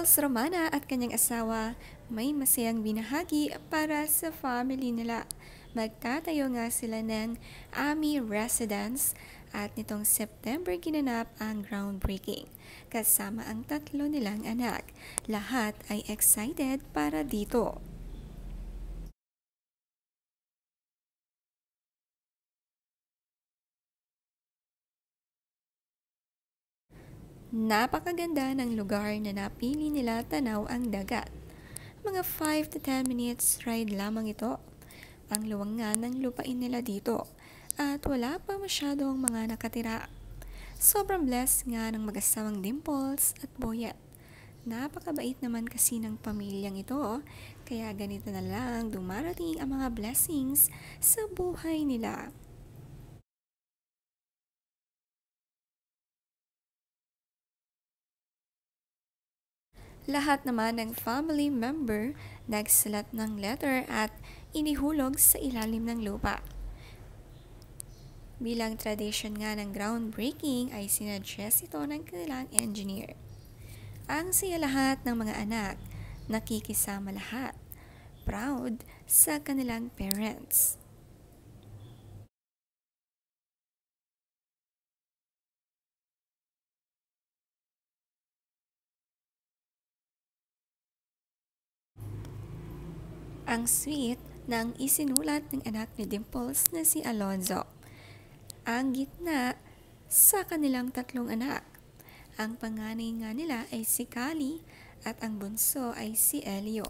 Dimples Romana at kanyang asawa may masayang binahagi para sa family nila. Magtatayo nga sila ng Ami Residence at nitong September ginanap ang groundbreaking. Kasama ang 3 nilang anak. Lahat ay excited para dito. Napakaganda ng lugar na napili nila tanaw ang dagat. Mga 5 to 10 minutes ride lamang ito. Ang luwang nga ng lupain nila dito at wala pa masyadong mga nakatira. Sobrang blessed nga ng mag-asawang Dimples at Boyet. Napakabait naman kasi ng pamilyang ito, kaya ganito na lang dumarating ang mga blessings sa buhay nila. Lahat naman ng family member nagsulat ng letter at inihulog sa ilalim ng lupa. Bilang tradition nga ng groundbreaking ay sinuggest ito ng kanilang engineer. Ang saya lahat ng mga anak, nakikisama lahat, proud sa kanilang parents. Ang sweet ng isinulat ng anak ni Dimples na si Alonzo. Ang gitna sa kanilang 3 anak. Ang panganay nga nila ay si Kali at ang bunso ay si Elio.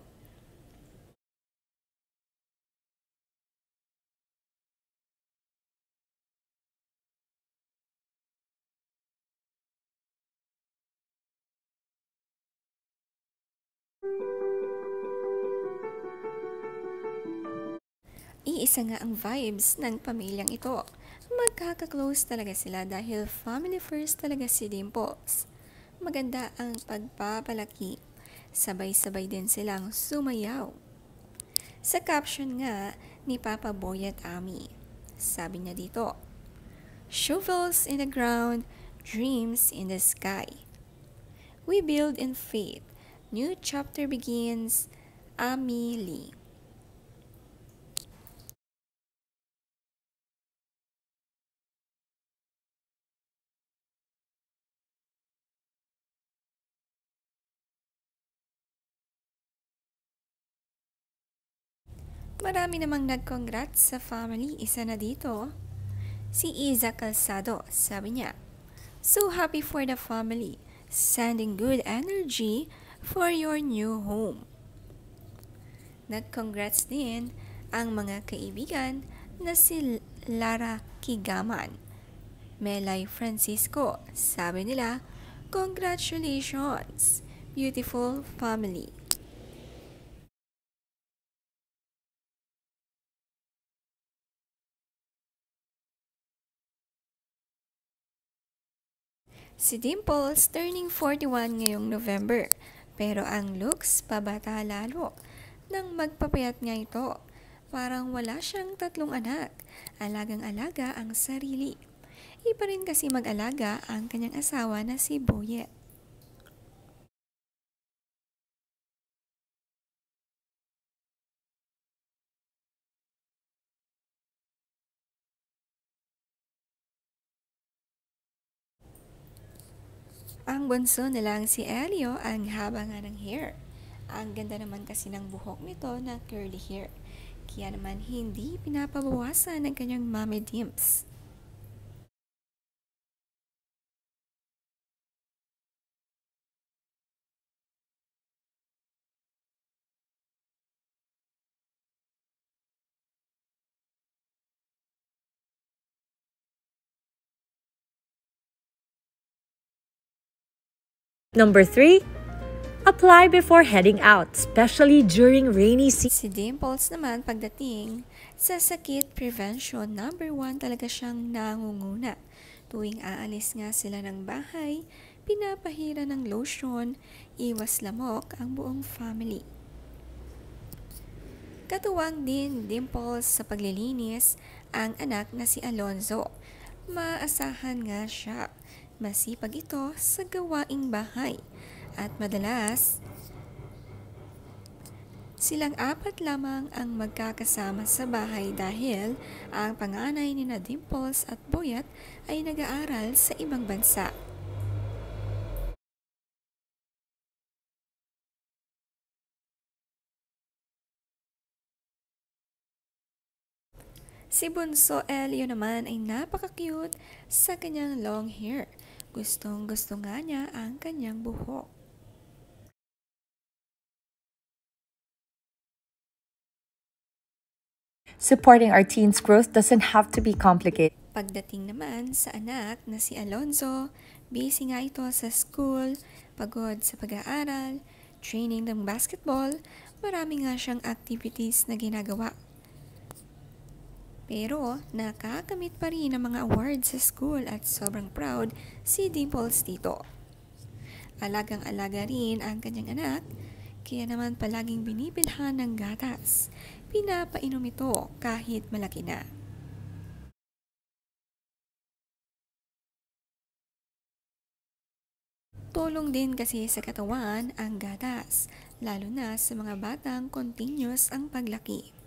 Iisa nga ang vibes ng pamilyang ito. Magkaka-close talaga sila dahil family first talaga si Dimples. Maganda ang pagpapalaki. Sabay-sabay din silang sumayaw. Sa caption nga ni Papa Boy at Ami, sabi niya dito, "Shovels in the ground, dreams in the sky. We build in faith. New chapter begins. Ami Lee." Marami namang nag-congrats sa family. Isa na dito, si Iza Calzado. Sabi niya, "So happy for the family. Sending good energy for your new home." Nag-congrats din ang mga kaibigan na si Lara Kigaman, Melay Francisco. Sabi nila, "Congratulations, beautiful family." Si Dimples turning 41 ngayong November, pero ang looks pabata lalo. Nang magpapayat nga ito, parang wala siyang 3 anak. Alagang-alaga ang sarili. Iba rin kasi mag-alaga ang kanyang asawa na si Boyet. Ang bunso nilang si Elio ang haba nga ng hair. Ang ganda naman kasi ng buhok nito na curly hair. Kaya naman hindi pinapabawasan ng kanyang mommy dimps. Number 3, apply before heading out, especially during rainy season. Si Dimples naman pagdating sa sakit prevention, number 1 talaga siyang nangunguna. Tuwing aalis nga sila ng bahay, pinapahira ng lotion, iwas lamok ang buong family. Katuwang din Dimples sa paglilinis ang anak na si Alonzo. Maasahan nga siya. Masipag ito sa gawaing bahay. At madalas, silang apat lamang ang magkakasama sa bahay dahil ang panganay ni Dimples at Boyet ay nag-aaral sa ibang bansa. Si Bunso Elio naman ay napaka-cute sa kanyang long hair. Gustong-gusto nga niya ang kanyang buhok. Supporting our teens' growth doesn't have to be complicated. Pagdating naman sa anak na si Alonzo, busy nga ito sa school, pagod sa pag-aaral, training ng basketball, marami nga siyang activities na ginagawa. Pero nakakamit pa rin ang mga awards sa school at sobrang proud si Dimples dito. Alagang-alaga rin ang kanyang anak, kaya naman palaging binibilhan ng gatas. Pinapainom ito kahit malaki na. Tulong din kasi sa katawan ang gatas, lalo na sa mga batang continuous ang paglaki.